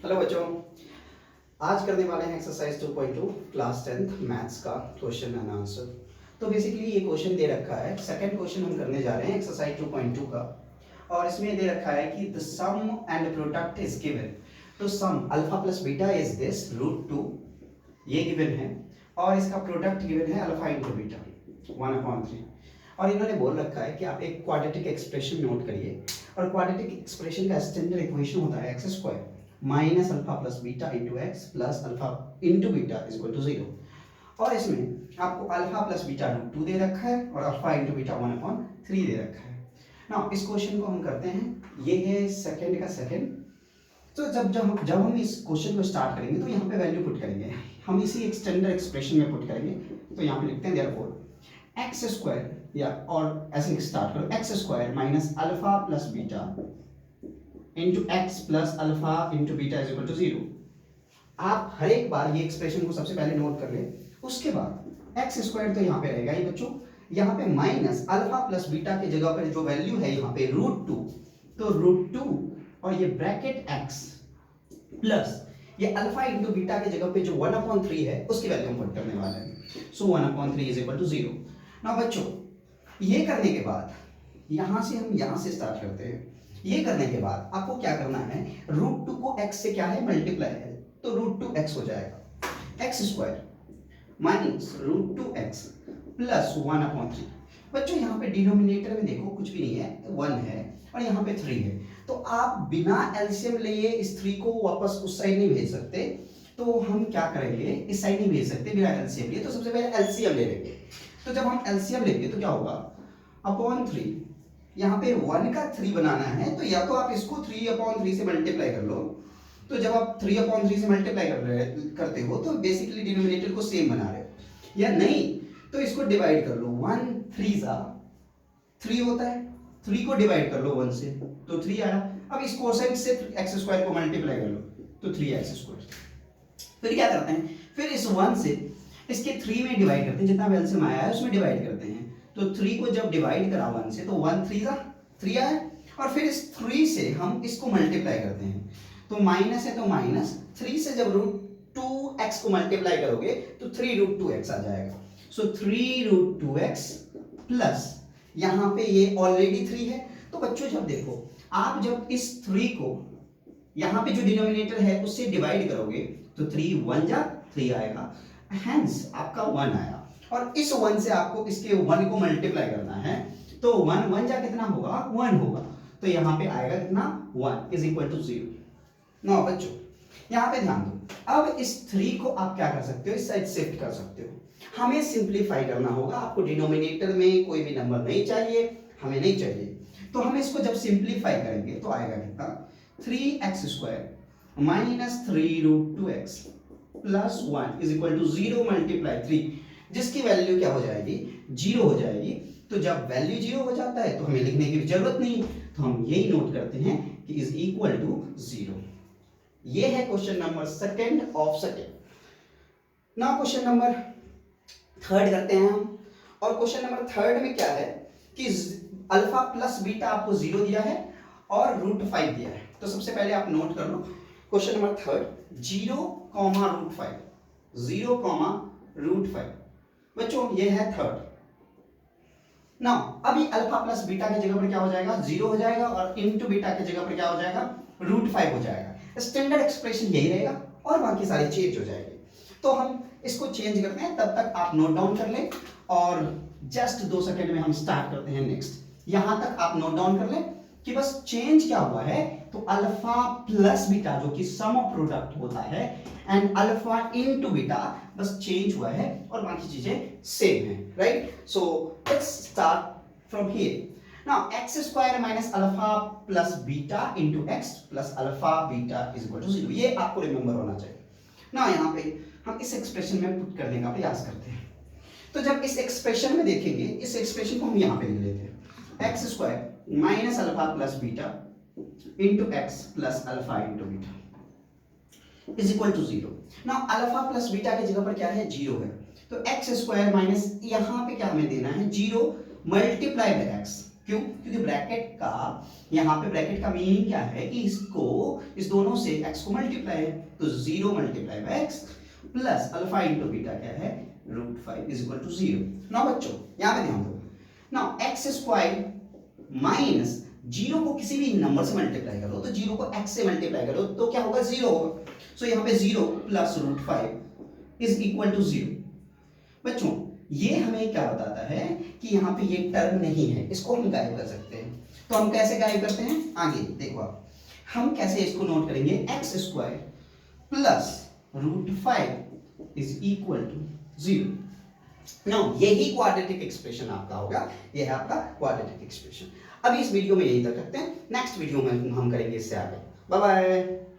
Hello बच्चों, आज करने वाले हैं एक्सरसाइज 2.2 क्लास 10th मैथ्स का क्वेश्चन एंड आंसर। तो बेसिकली ये क्वेश्चन दे रखा है, सेकंड क्वेश्चन हम करने जा रहे हैं एक्सरसाइज 2.2 का, और इसमें दे रखा है कि the sum and product is given. तो sum alpha plus beta is this √2, ये गिवन है, और इसका प्रोडक्ट गिवन है अल्फा इंटू बीटा 1/3। और इन्होंने बोल रखा है कि आप एक क्वाड्रेटिक एक्सप्रेशन नोट करिए, और क्वाड्रेटिक एक्सप्रेशन का स्टैंडर्ड इक्वेशन होता है x square minus alpha plus beta into x plus alpha into beta is equal to 0। और इसमें आपको अल्फा प्लस बीटा √2 दे रखा है और अल्फा इंटू बीटा 1/3 दे रखा है। ना इस क्वेश्चन को हम करते हैं, ये है सेकंड का सेकंड। तो जब हम इस क्वेश्चन को स्टार्ट करेंगे तो यहाँ पे वैल्यू पुट करेंगे, हम इसी एक स्टैंडर्ड एक्सप्रेशन में पुट करेंगे। तो यहाँ पे लिखते हैं देयरफॉर एक्स स्क्वायर, या और ऐसे स्टार्ट करो, x square minus alpha plus beta into x plus alpha into beta is equal to 0। आप हर एक बार ये एक्सप्रेशन को सबसे पहले नोट कर ले, उसके बाद एक्स स्क्वायर तो यहाँ पे रहेगा ही बच्चों, यहाँ पे माइनस अल्फा प्लस बीटा की जगह पर जो वैल्यू है यहाँ पे √2, तो √2 और ये ब्रैकेट एक्स प्लस ये अल्फा इंटू बीटा की जगह पे जो 1/3 है उसकी वैल्यू हम पुट करने वाले हैं। सो 1/3 इज इक्वल टू 0। ना बच्चों, ये करने के बाद यहां से हम यहां से स्टार्ट करते हैं। ये करने के बाद आपको क्या करना है, √2 को x से क्या है मल्टीप्लाई है, तो √2x हो जाएगा, x square minus √2x plus 1/3। बच्चों यहाँ पे डिनोमिनेटर में देखो कुछ भी नहीं है, 1 है और यहाँ पे 3 है, तो आप बिना एलसीएम लिए इस 3 को वापस उस साइड नहीं भेज सकते। तो हम क्या करेंगे, इस साइड नहीं भेज सकते बिना एलसीएम लिए, तो सबसे पहले एलसीएम ले लेंगे। तो जब हम एलसीएम लेंगे तो क्या होगा, अपॉन 3, यहाँ पे 1 का 3 बनाना है, तो या तो आप इसको 3/3 से मल्टीप्लाई कर लो। तो जब आप 3/3 से मल्टीप्लाई करते हो तो बेसिकली डिनोमिनेटर को सेम बना रहे हो, या नहीं तो इसको डिवाइड कर लो, 1 3 3 होता है, 3 को डिवाइड कर लो 1 से तो 3 आया। अब इस कोसेंट से एक्स स्क्वायर को मल्टीप्लाई कर लो तो 3x²। फिर क्या करते हैं, फिर इस 1 से इसके 3 में डिवाइड करते हैं, जितना एलसीएम आया है उसमें डिवाइड करते हैं। तो 3 को जब डिवाइड करा 1 से तो 1 3 आया, और फिर इस 3 से हम इसको मल्टीप्लाई करते हैं, तो माइनस है तो माइनस 3 से जब √2x को मल्टीप्लाई करोगे तो 3√2x आ जाएगा। सो 3√2x प्लस यहाँ पे ये ऑलरेडी 3 है। तो बच्चों जब देखो, आप जब इस 3 को यहाँ पे जो डिनोमिनेटर है उससे डिवाइड करोगे तो 3 1 जा 3 आएगा, हेंस आपका 1 आया। और इस 1 से आपको इसके 1 को मल्टीप्लाई करना है, तो 1 1 जा कितना होगा, 1 होगा, तो यहाँ पे आएगा कितना, 1 इज इक्वल टू 0। ना बच्चों यहाँ पे ध्यान दो, अब इस 3 को आप क्या कर सकते हो, इस साइड शिफ्ट कर सकते हो। हमें सिंप्लीफाई करना होगा, आपको डिनोमिनेटर में कोई भी नंबर नहीं चाहिए, हमें नहीं चाहिए। तो हम इसको जब सिंप्लीफाई करेंगे तो आएगा कितना, 3x² minus 3√2x plus 1 is equal to 0 multiply 3, जिसकी वैल्यू क्या हो जाएगी, 0 हो जाएगी। तो जब वैल्यू 0 हो जाता है तो हमें लिखने की जरूरत नहीं, तो हम यही नोट करते हैं कि इज इक्वल टू 0। ये है question number second of second. ना क्वेश्चन नंबर थर्ड करते हैं हम, और क्वेश्चन नंबर थर्ड में क्या है कि अल्फा प्लस बीटा आपको 0 दिया है और √5 दिया है। तो सबसे पहले आप नोट कर लो क्वेश्चन नंबर थर्ड, 0,√5, 0,√5। बच्चों ये है थर्ड। ना अभी अल्फा प्लस बीटा की जगह पर क्या हो जाएगा, 0 हो जाएगा, और इंटू बीटा की जगह पर क्या हो जाएगा, √5 हो जाएगा। स्टैंडर्ड एक्सप्रेशन यही रहेगा और बाकी सारे चेंज हो जाएंगे। तो हम इसको चेंज करते हैं, तब तक आप नोट डाउन कर लें, और जस्ट 2 सेकंड में हम स्टार्ट करते हैं नेक्स्ट। यहां तक आप नोट डाउन कर लें कि बस चेंज क्या हुआ है, तो अल्फा प्लस बीटा जो कि सम ऑफ प्रोडक्ट होता है एंड अल्फा इनटू बीटा बस चेंज हुआ है और बाकी चीजें सेम है, right. So let's start from here. Now x² minus alpha plus beta into x plus alpha beta is equal to 0, ये आपको रिमेंबर होना चाहिए ना। यहाँ पे हम इस एक्सप्रेशन में पुट करने का प्रयास करते हैं। तो जब इस एक्सप्रेशन में देखेंगे, इस एक्सप्रेशन को हम यहाँ पे लिख लेते हैं, x² minus alpha plus beta into x plus alpha into beta is equal to 0। Now alpha plus beta की जगह पर क्या है, 0 है, तो x² माइनस यहाँ पे क्या हमें देना है, 0 मल्टीप्लाई बाय x, क्यों? क्योंकि ब्रैकेट का, यहाँ पे ब्रैकेट का मीनिंग क्या है कि इसको इस दोनों से x को मल्टीप्लाई है, तो 0 multiply by x plus alpha into beta क्या है, √5 इज इक्वल टू 0। नाउ बच्चों यहाँ पे ध्यान दो, नाउ x स्क्वायर माइनस 0 को किसी भी नंबर से मल्टीप्लाई करो, तो 0 को x से मल्टीप्लाई करो तो क्या होगा, 0 होगा। सो यहाँ पे 0 प्लस √5 इज इक्वल टू 0। बच्चों ये हमें क्या बताता है कि यहाँ पे ये टर्म नहीं है, इसको हम गायब कर सकते हैं। तो हम कैसे गायब करते हैं, आगे देखो आप, हम कैसे इसको नोट करेंगे, x square plus √5 is equal to 0। Now यही क्वाड्रेटिक एक्सप्रेशन आपका होगा, ये है आपका क्वाड्रेटिक एक्सप्रेशन। अब इस वीडियो में यही तक रखते हैं, नेक्स्ट वीडियो में हम करेंगे इससे आगे। Bye bye.